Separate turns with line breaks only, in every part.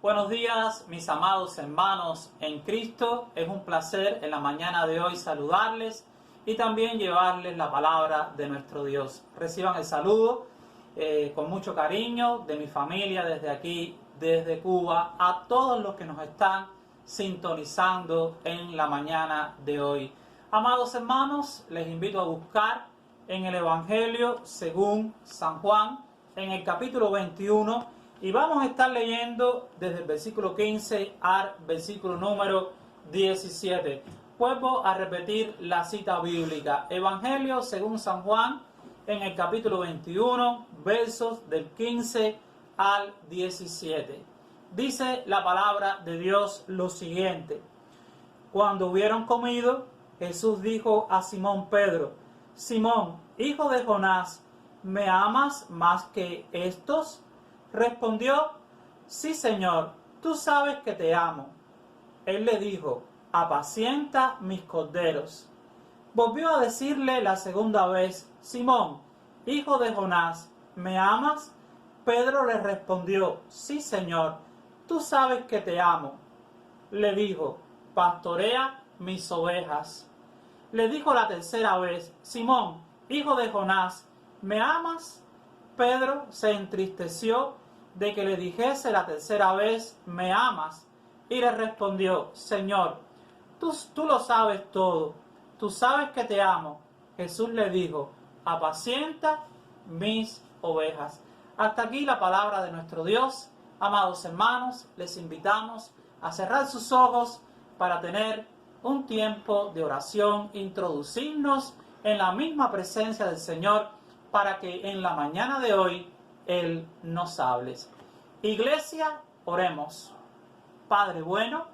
Buenos días, mis amados hermanos en Cristo. Es un placer en la mañana de hoy saludarles y también llevarles la palabra de nuestro Dios. Reciban el saludo con mucho cariño de mi familia desde aquí, desde Cuba, a todos los que nos están sintonizando en la mañana de hoy. Amados hermanos, les invito a buscar en el Evangelio según San Juan, en el capítulo 21, y vamos a estar leyendo desde el versículo 15 al versículo número 17. Vuelvo a repetir la cita bíblica. Evangelio según San Juan, en el capítulo 21, versos del 15 al 17. Dice la palabra de Dios lo siguiente. Cuando hubieron comido, Jesús dijo a Simón Pedro: Simón, hijo de Jonás, ¿me amas más que estos? Respondió: sí, Señor, tú sabes que te amo. Él le dijo: apacienta mis corderos. Volvió a decirle la segunda vez: Simón, hijo de Jonás, ¿me amas? Pedro le respondió: sí, Señor, tú sabes que te amo. Le dijo: pastorea mis ovejas. Le dijo la tercera vez: Simón, hijo de Jonás, ¿me amas? Pedro se entristeció de que le dijese la tercera vez: ¿me amas? Y le respondió: Señor, tú lo sabes todo, tú sabes que te amo. Jesús le dijo: apacienta mis ovejas. Hasta aquí la palabra de nuestro Dios. Amados hermanos, les invitamos a cerrar sus ojos para tener un tiempo de oración, introducirnos en la misma presencia del Señor para que en la mañana de hoy Él nos hable. Iglesia, oremos. Padre bueno,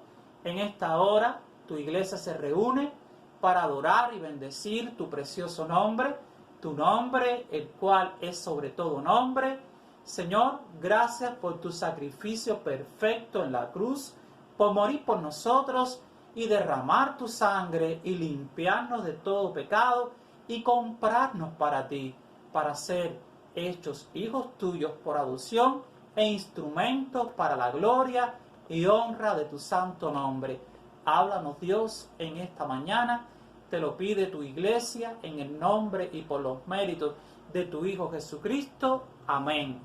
en esta hora tu iglesia se reúne para adorar y bendecir tu precioso nombre, tu nombre, el cual es sobre todo nombre. Señor, gracias por tu sacrificio perfecto en la cruz, por morir por nosotros y derramar tu sangre y limpiarnos de todo pecado y comprarnos para ti, para ser hechos hijos tuyos por adopción e instrumentos para la gloria y honra de tu santo nombre. Háblanos, Dios, en esta mañana. Te lo pide tu iglesia en el nombre y por los méritos de tu Hijo Jesucristo. Amén.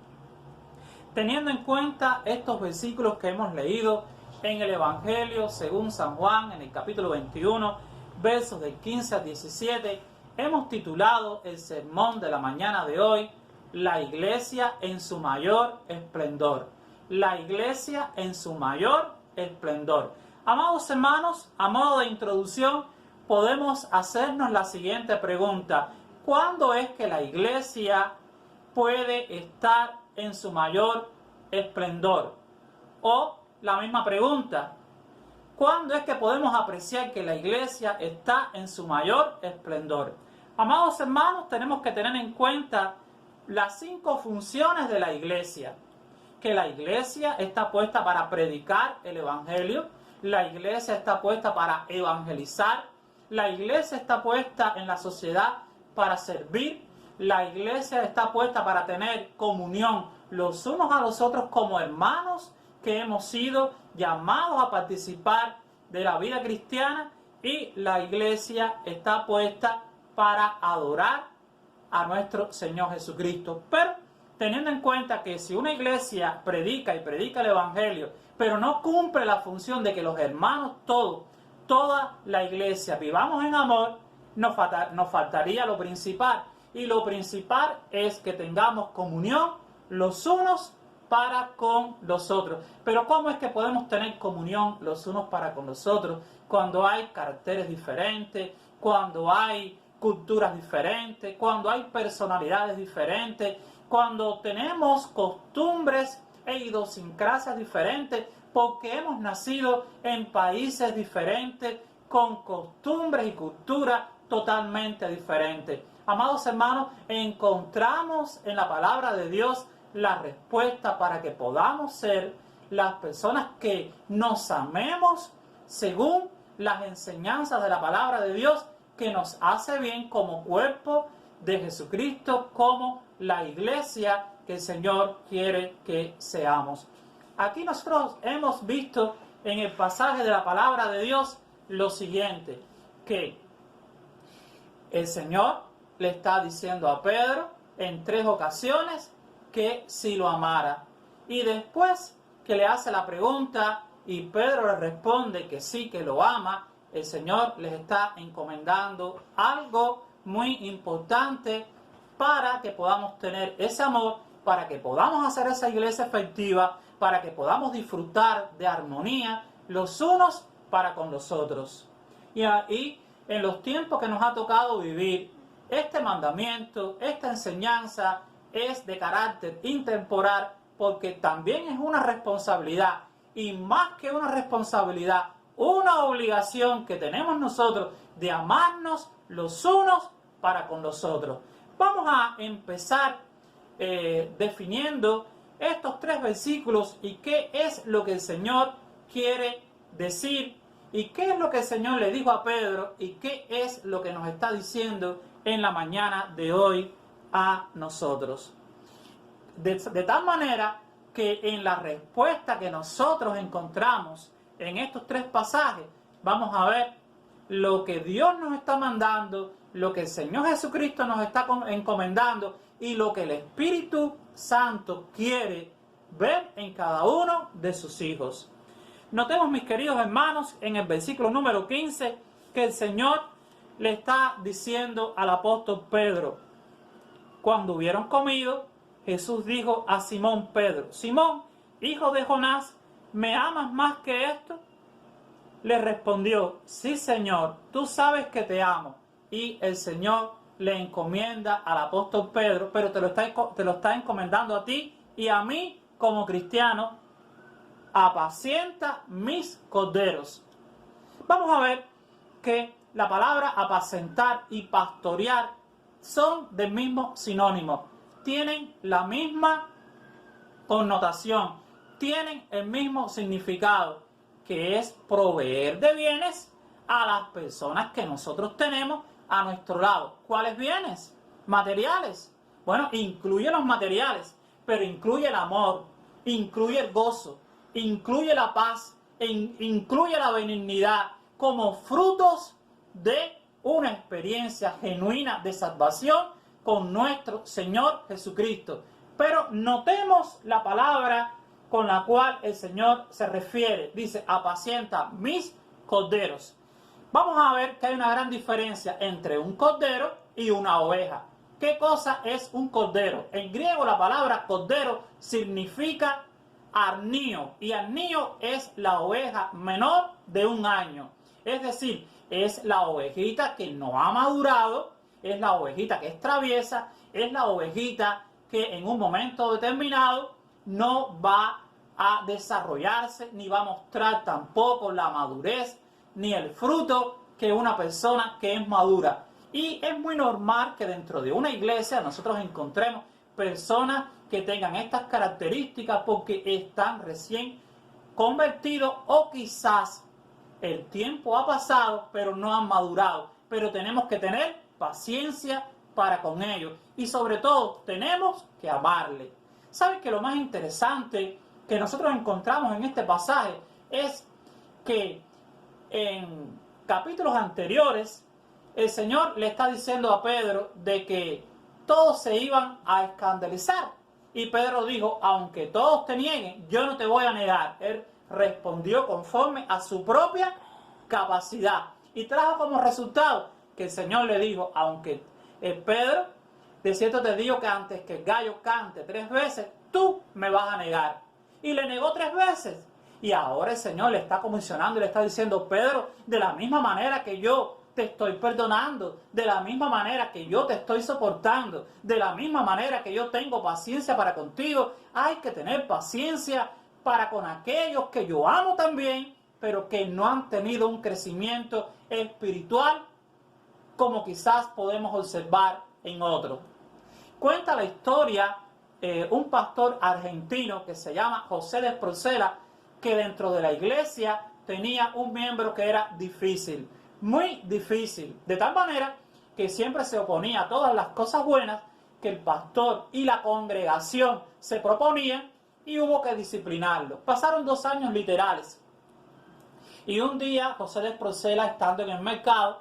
Teniendo en cuenta estos versículos que hemos leído en el Evangelio según San Juan, en el capítulo 21, versos del 15 al 17, hemos titulado el sermón de la mañana de hoy: la iglesia en su mayor esplendor. La iglesia en su mayor esplendor. Amados hermanos, a modo de introducción, podemos hacernos la siguiente pregunta: ¿cuándo es que la iglesia puede estar en su mayor esplendor? O la misma pregunta: ¿cuándo es que podemos apreciar que la iglesia está en su mayor esplendor? Amados hermanos, tenemos que tener en cuenta las 5 funciones de la iglesia. Que la iglesia está puesta para predicar el evangelio, la iglesia está puesta para evangelizar, la iglesia está puesta en la sociedad para servir, la iglesia está puesta para tener comunión los unos a los otros como hermanos que hemos sido llamados a participar de la vida cristiana, y la iglesia está puesta para adorar a nuestro Señor Jesucristo. Pero teniendo en cuenta que si una iglesia predica el evangelio, pero no cumple la función de que los hermanos toda la iglesia vivamos en amor, nos faltaría lo principal. Y lo principal es que tengamos comunión los unos para con los otros. Pero ¿cómo es que podemos tener comunión los unos para con los otros cuando hay caracteres diferentes, cuando hay culturas diferentes, cuando hay personalidades diferentes, cuando tenemos costumbres e idiosincrasias diferentes, porque hemos nacido en países diferentes, con costumbres y culturas totalmente diferentes? Amados hermanos, encontramos en la palabra de Dios la respuesta para que podamos ser las personas que nos amemos según las enseñanzas de la palabra de Dios, que nos hace bien como cuerpo de Jesucristo, como la iglesia que el Señor quiere que seamos. Aquí nosotros hemos visto en el pasaje de la palabra de Dios lo siguiente, que el Señor le está diciendo a Pedro en 3 ocasiones que si lo amara. Y después que le hace la pregunta y Pedro le responde que sí, que lo ama, el Señor les está encomendando algo muy importante para que podamos tener ese amor, para que podamos hacer esa iglesia efectiva, para que podamos disfrutar de armonía los unos para con los otros. Y ahí, en los tiempos que nos ha tocado vivir, este mandamiento, esta enseñanza es de carácter intemporal, porque también es una responsabilidad, y más que una responsabilidad, una obligación que tenemos nosotros de amarnos los unos para con los otros. Vamos a empezar definiendo estos 3 versículos y qué es lo que el Señor quiere decir y qué es lo que el Señor le dijo a Pedro y qué es lo que nos está diciendo en la mañana de hoy a nosotros. De tal manera que en la respuesta que nosotros encontramos en estos 3 pasajes, vamos a ver lo que Dios nos está mandando, lo que el Señor Jesucristo nos está encomendando y lo que el Espíritu Santo quiere ver en cada uno de sus hijos. Notemos, mis queridos hermanos, en el versículo número 15, que el Señor le está diciendo al apóstol Pedro: cuando hubieron comido, Jesús dijo a Simón Pedro: Simón, hijo de Jonás, ¿me amas más que esto? Le respondió: sí, Señor, tú sabes que te amo. Y el Señor le encomienda al apóstol Pedro, pero te lo está encomendando a ti y a mí como cristiano: apacienta mis corderos. Vamos a ver que la palabra apacentar y pastorear son del mismo sinónimo, tienen la misma connotación, tienen el mismo significado, que es proveer de bienes a las personas que nosotros tenemos a nuestro lado. ¿Cuáles bienes? Materiales. Bueno, incluye los materiales, pero incluye el amor, incluye el gozo, incluye la paz, incluye la benignidad como frutos de una experiencia genuina de salvación con nuestro Señor Jesucristo. Pero notemos la palabra con la cual el Señor se refiere. Dice: apacienta mis corderos. Vamos a ver que hay una gran diferencia entre un cordero y una oveja. ¿Qué cosa es un cordero? En griego la palabra cordero significa arnío, y arnío es la oveja menor de 1 año. Es decir, es la ovejita que no ha madurado, es la ovejita que es traviesa, es la ovejita que en un momento determinado no va a desarrollarse, ni va a mostrar tampoco la madurez, ni el fruto que una persona que es madura. Y es muy normal que dentro de una iglesia nosotros encontremos personas que tengan estas características porque están recién convertidos o quizás el tiempo ha pasado pero no han madurado. Pero tenemos que tener paciencia para con ellos y sobre todo tenemos que amarle. ¿Saben que lo más interesante que nosotros encontramos en este pasaje es que en capítulos anteriores el Señor le está diciendo a Pedro de que todos se iban a escandalizar? Y Pedro dijo: aunque todos te nieguen, yo no te voy a negar. Él respondió conforme a su propia capacidad y trajo como resultado que el Señor le dijo: aunque Pedro, de cierto te digo que antes que el gallo cante 3 veces, tú me vas a negar. Y le negó 3 veces. Y ahora el Señor le está comisionando y le está diciendo: Pedro, de la misma manera que yo te estoy perdonando, de la misma manera que yo te estoy soportando, de la misma manera que yo tengo paciencia para contigo, hay que tener paciencia para con aquellos que yo amo también, pero que no han tenido un crecimiento espiritual como quizás podemos observar en otros. Cuenta la historia un pastor argentino que se llama José de Esprocela, que dentro de la iglesia tenía un miembro que era difícil, muy difícil, de tal manera que siempre se oponía a todas las cosas buenas que el pastor y la congregación se proponían, y hubo que disciplinarlo. Pasaron 2 años literales. Y un día José de Espronceda, estando en el mercado,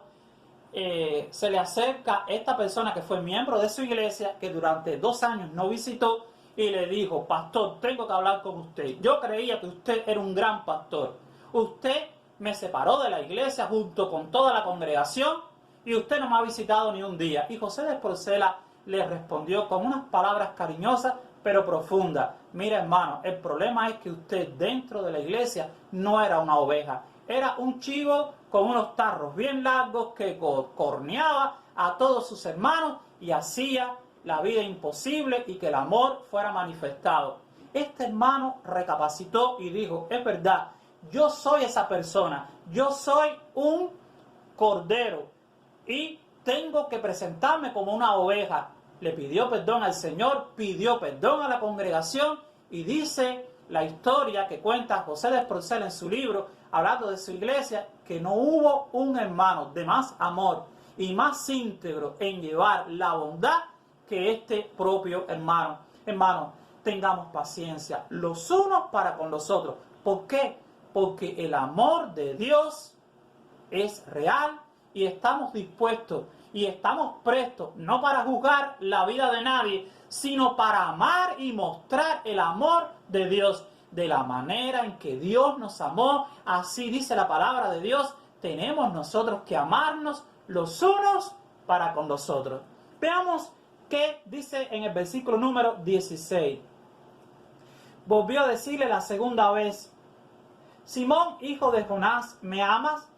se le acerca esta persona que fue miembro de su iglesia, que durante 2 años no visitó, y le dijo: pastor, tengo que hablar con usted. Yo creía que usted era un gran pastor. Usted me separó de la iglesia junto con toda la congregación y usted no me ha visitado ni un día. Y José de Espronceda le respondió con unas palabras cariñosas pero profundas: mira, hermano, el problema es que usted dentro de la iglesia no era una oveja, era un chivo con unos tarros bien largos que corneaba a todos sus hermanos y hacía la vida imposible y que el amor fuera manifestado. Este hermano recapacitó y dijo: es verdad, yo soy esa persona, yo soy un cordero y tengo que presentarme como una oveja. Le pidió perdón al Señor, pidió perdón a la congregación, y dice la historia que cuenta José de Espronceda en su libro, hablando de su iglesia, que no hubo un hermano de más amor y más íntegro en llevar la bondad que este propio hermano. Hermanos, tengamos paciencia los unos para con los otros. ¿Por qué? Porque el amor de Dios es real y estamos dispuestos y estamos prestos, no para juzgar la vida de nadie, sino para amar y mostrar el amor de Dios. De la manera en que Dios nos amó, así dice la palabra de Dios, tenemos nosotros que amarnos los unos para con los otros. Veamos qué dice en el versículo número 16. Volvió a decirle la segunda vez: Simón, hijo de Jonás, ¿me amas?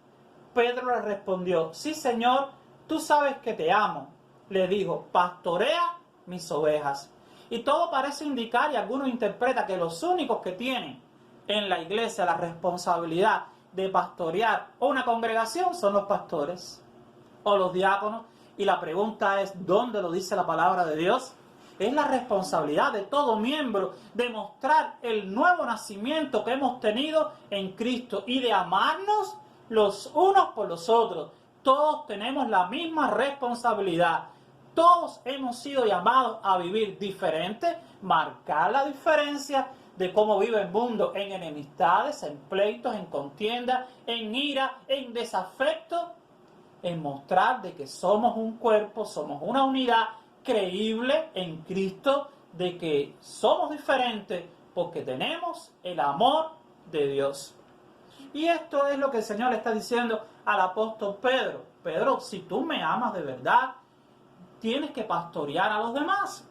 Pedro le respondió: sí, Señor, tú sabes que te amo. Le dijo: pastorea mis ovejas. Y todo parece indicar, y algunos interpretan, que los únicos que tienen en la iglesia la responsabilidad de pastorear una congregación son los pastores o los diáconos. Y la pregunta es: ¿dónde lo dice la palabra de Dios? Es la responsabilidad de todo miembro de mostrar el nuevo nacimiento que hemos tenido en Cristo y de amarnos los unos por los otros. Todos tenemos la misma responsabilidad. Todos hemos sido llamados a vivir diferente, marcar la diferencia de cómo vive el mundo en enemistades, en pleitos, en contiendas, en ira, en desafecto, en mostrar de que somos un cuerpo, somos una unidad creíble en Cristo, de que somos diferentes porque tenemos el amor de Dios. Y esto es lo que el Señor le está diciendo al apóstol Pedro: Pedro, si tú me amas de verdad, tienes que pastorear a los demás.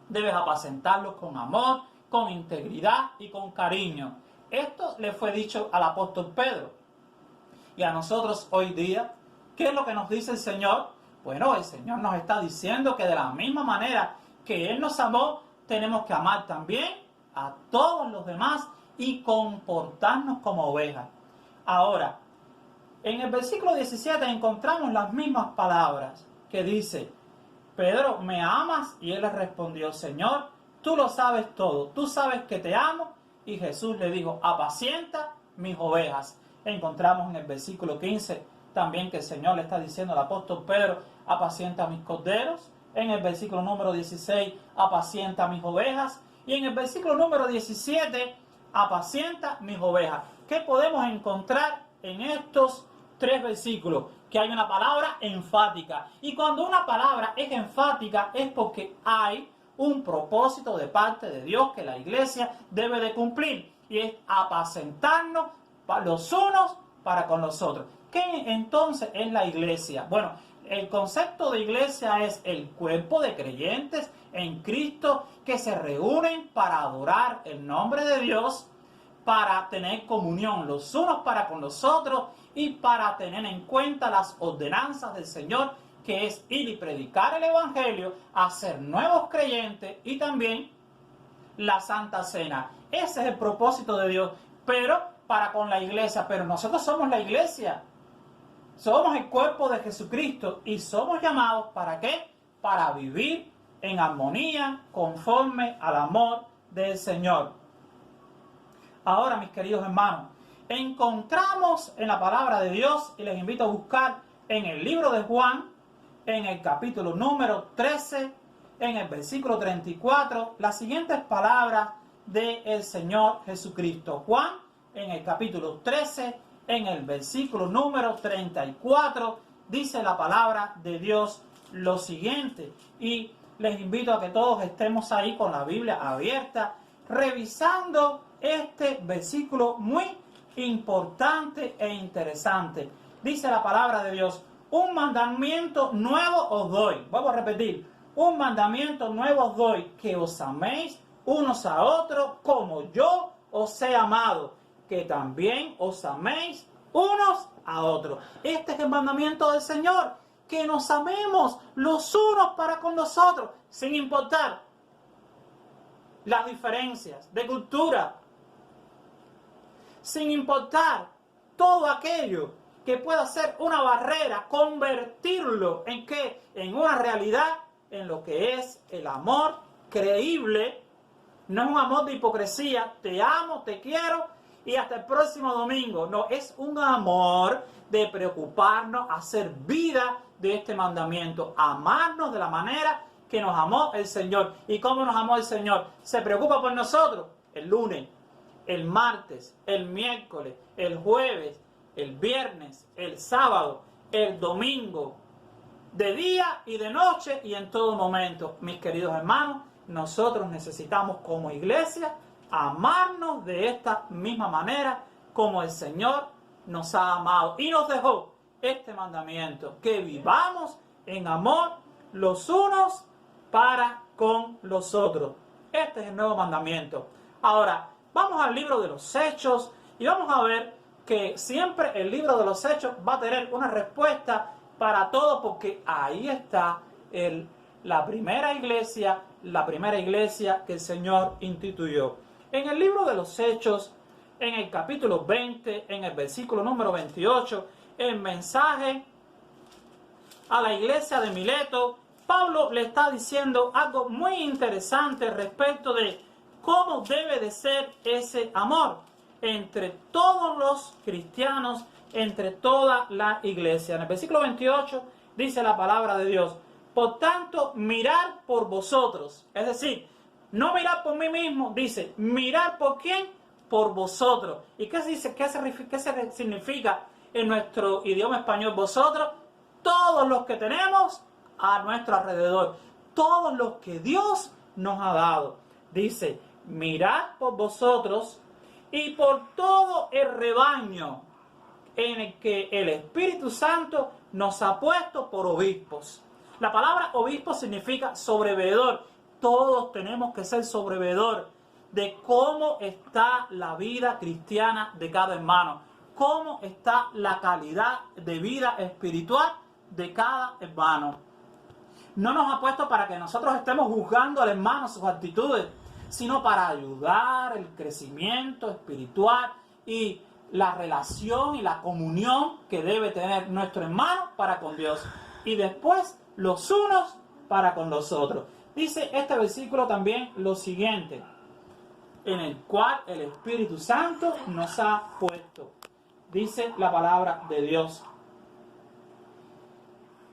Debes apacentarlos con amor, con integridad y con cariño. Esto le fue dicho al apóstol Pedro. Y a nosotros hoy día, ¿qué es lo que nos dice el Señor? Bueno, el Señor nos está diciendo que de la misma manera que Él nos amó, tenemos que amar también a todos los demás y comportarnos como ovejas. Ahora, en el versículo 17 encontramos las mismas palabras que dice: Pedro, ¿me amas? Y él le respondió: Señor, tú lo sabes todo, tú sabes que te amo. Y Jesús le dijo: apacienta mis ovejas. Encontramos en el versículo 15 también que el Señor le está diciendo al apóstol Pedro: apacienta mis corderos. En el versículo número 16, apacienta mis ovejas. Y en el versículo número 17, apacienta mis ovejas. ¿Qué podemos encontrar en estos 3 versículos? Que hay una palabra enfática. Y cuando una palabra es enfática es porque hay un propósito de parte de Dios que la iglesia debe de cumplir. Y es apacentarnos los unos para con los otros. ¿Qué entonces es la iglesia? Bueno, el concepto de iglesia es el cuerpo de creyentes en Cristo que se reúnen para adorar el nombre de Dios, para tener comunión los unos para con los otros y para tener en cuenta las ordenanzas del Señor, que es ir y predicar el Evangelio, hacer nuevos creyentes y también la Santa Cena. Ese es el propósito de Dios, pero para con la iglesia. Pero nosotros somos la iglesia, somos el cuerpo de Jesucristo y somos llamados ¿para qué? Para vivir en armonía conforme al amor del Señor. Ahora, mis queridos hermanos, encontramos en la palabra de Dios, y les invito a buscar en el libro de Juan, en el capítulo número 13, en el versículo 34, las siguientes palabras del Señor Jesucristo. Juan, en el capítulo 13, en el versículo número 34, dice la palabra de Dios lo siguiente. Y les invito a que todos estemos ahí con la Biblia abierta, revisando este versículo muy importante e interesante. Dice la palabra de Dios: un mandamiento nuevo os doy. Vamos a repetir: un mandamiento nuevo os doy, que os améis unos a otros como yo os he amado, que también os améis unos a otros. Este es el mandamiento del Señor, que nos amemos los unos para con los otros, sin importar las diferencias de cultura, sin importar todo aquello que pueda ser una barrera, convertirlo en ¿qué? En una realidad, en lo que es el amor creíble. No es un amor de hipocresía, te amo, te quiero y hasta el próximo domingo. No, es un amor de preocuparnos, hacer vida de este mandamiento, amarnos de la manera que nos amó el Señor. ¿Y cómo nos amó el Señor? Se preocupa por nosotros el lunes, el martes, el miércoles, el jueves, el viernes, el sábado, el domingo, de día y de noche y en todo momento. Mis queridos hermanos, nosotros necesitamos como iglesia amarnos de esta misma manera como el Señor nos ha amado y nos dejó este mandamiento, que vivamos en amor los unos para con los otros. Este es el nuevo mandamiento. Ahora, vamos al libro de los Hechos y vamos a ver que siempre el libro de los Hechos va a tener una respuesta para todo, porque ahí está la primera iglesia que el Señor instituyó. En el libro de los Hechos, en el capítulo 20, en el versículo número 28, el mensaje a la iglesia de Mileto, Pablo le está diciendo algo muy interesante respecto de cómo debe de ser ese amor entre todos los cristianos, entre toda la iglesia. En el versículo 28 dice la palabra de Dios: por tanto, mirad por vosotros. Es decir, no mirar por mí mismo, dice, mirar por quién, por vosotros. ¿Y qué dice? ¿Qué significa en nuestro idioma español vosotros? Todos los que tenemos a nuestro alrededor, todos los que Dios nos ha dado. Dice, mirad por vosotros y por todo el rebaño en el que el Espíritu Santo nos ha puesto por obispos. La palabra obispo significa sobreveedor. Todos tenemos que ser sobreveedor de cómo está la vida cristiana de cada hermano, cómo está la calidad de vida espiritual de cada hermano. No nos ha puesto para que nosotros estemos juzgando al hermano sus actitudes, sino para ayudar el crecimiento espiritual y la relación y la comunión que debe tener nuestro hermano para con Dios. Y después los unos para con los otros. Dice este versículo también lo siguiente: en el cual el Espíritu Santo nos ha puesto. Dice la palabra de Dios: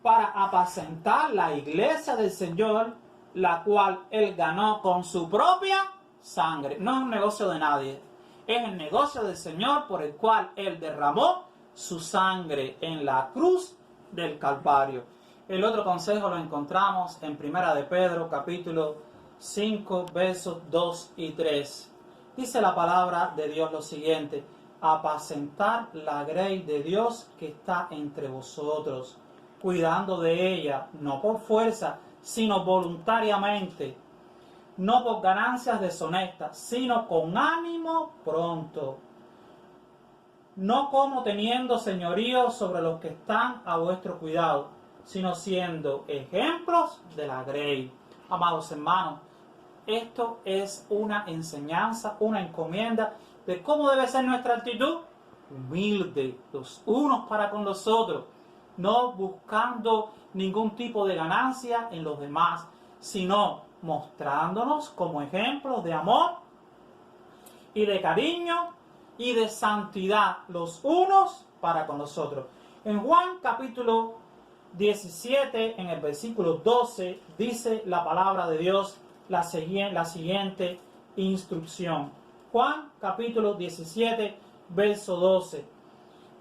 para apacentar la iglesia del Señor, la cual Él ganó con su propia sangre. No es un negocio de nadie, es el negocio del Señor, por el cual Él derramó su sangre en la cruz del Calvario. El otro consejo lo encontramos en Primera de Pedro, capítulo 5, versos 2 y 3. Dice la palabra de Dios lo siguiente: apacentar la grey de Dios que está entre vosotros, cuidando de ella, no por fuerza, sino voluntariamente, no por ganancias deshonestas, sino con ánimo pronto, no como teniendo señorío sobre los que están a vuestro cuidado, sino siendo ejemplos de la grey. Amados hermanos, esto es una enseñanza, una encomienda de cómo debe ser nuestra actitud: humilde, los unos para con los otros, no buscando ningún tipo de ganancia en los demás, sino mostrándonos como ejemplos de amor y de cariño y de santidad los unos para con los otros. En Juan capítulo 17, en el versículo 12, dice la palabra de Dios la siguiente instrucción. Juan capítulo 17, verso 12.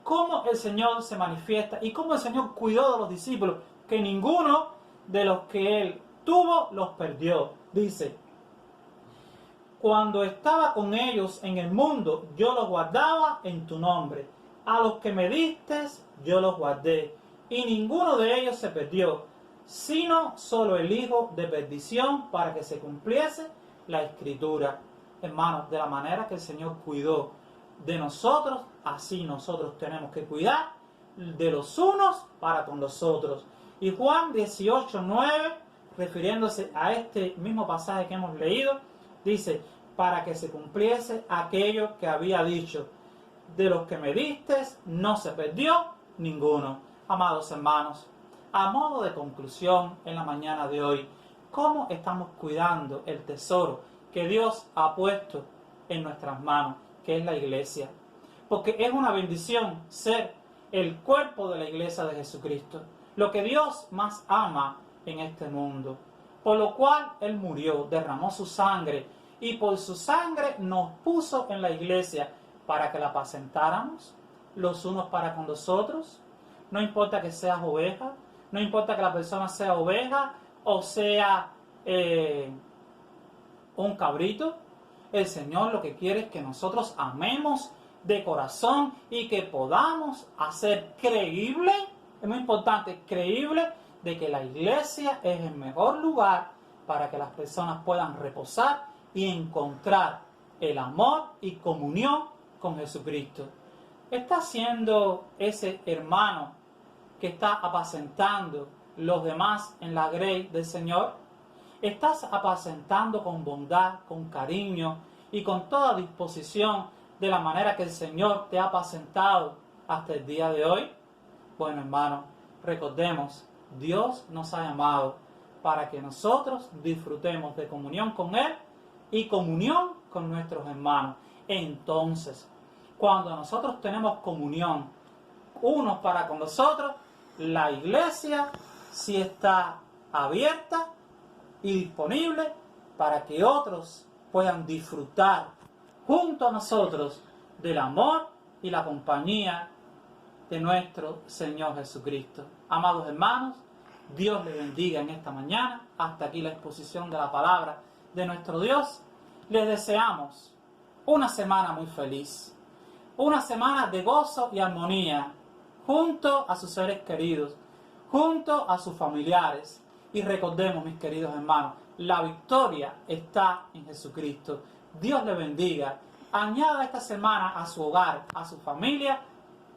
Cómo el Señor se manifiesta y cómo el Señor cuidó de los discípulos, que ninguno de los que Él tuvo los perdió. Dice: cuando estaba con ellos en el mundo, yo los guardaba en tu nombre. A los que me diste, yo los guardé. Y ninguno de ellos se perdió, sino solo el hijo de perdición, para que se cumpliese la Escritura. Hermanos, de la manera que el Señor cuidó de nosotros, así nosotros tenemos que cuidar de los unos para con los otros. Y Juan 18, 9, refiriéndose a este mismo pasaje que hemos leído, dice: para que se cumpliese aquello que había dicho: de los que me diste no se perdió ninguno. Amados hermanos, a modo de conclusión en la mañana de hoy, ¿cómo estamos cuidando el tesoro que Dios ha puesto en nuestras manos, que es la iglesia? Porque es una bendición ser el cuerpo de la iglesia de Jesucristo, lo que Dios más ama en este mundo, por lo cual Él murió, derramó su sangre, y por su sangre nos puso en la iglesia para que la apacentáramos los unos para con los otros. No importa que seas oveja, no importa que la persona sea oveja o sea un cabrito, el Señor lo que quiere es que nosotros amemos de corazón y que podamos hacer creíble, es muy importante, creíble, de que la iglesia es el mejor lugar para que las personas puedan reposar y encontrar el amor y comunión con Jesucristo. ¿Está siendo ese hermano que está apacentando los demás en la grey del Señor? ¿Estás apacentando con bondad, con cariño y con toda disposición de la manera que el Señor te ha apacentado hasta el día de hoy? Bueno, hermano, recordemos, Dios nos ha llamado para que nosotros disfrutemos de comunión con Él y comunión con nuestros hermanos. Entonces, cuando nosotros tenemos comunión unos para con los otros, la iglesia sí está abierta y disponible para que otros puedan disfrutar junto a nosotros del amor y la compañía de nuestro Señor Jesucristo. Amados hermanos, Dios les bendiga en esta mañana. Hasta aquí la exposición de la palabra de nuestro Dios. Les deseamos una semana muy feliz, una semana de gozo y armonía junto a sus seres queridos, junto a sus familiares. Y recordemos, mis queridos hermanos, la victoria está en Jesucristo. Dios les bendiga. Añada esta semana a su hogar, a su familia,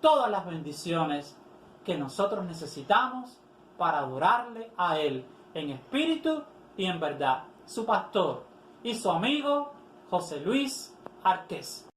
todas las bendiciones que nosotros necesitamos para adorarle a Él en espíritu y en verdad. Su pastor y su amigo José Luis Arqués.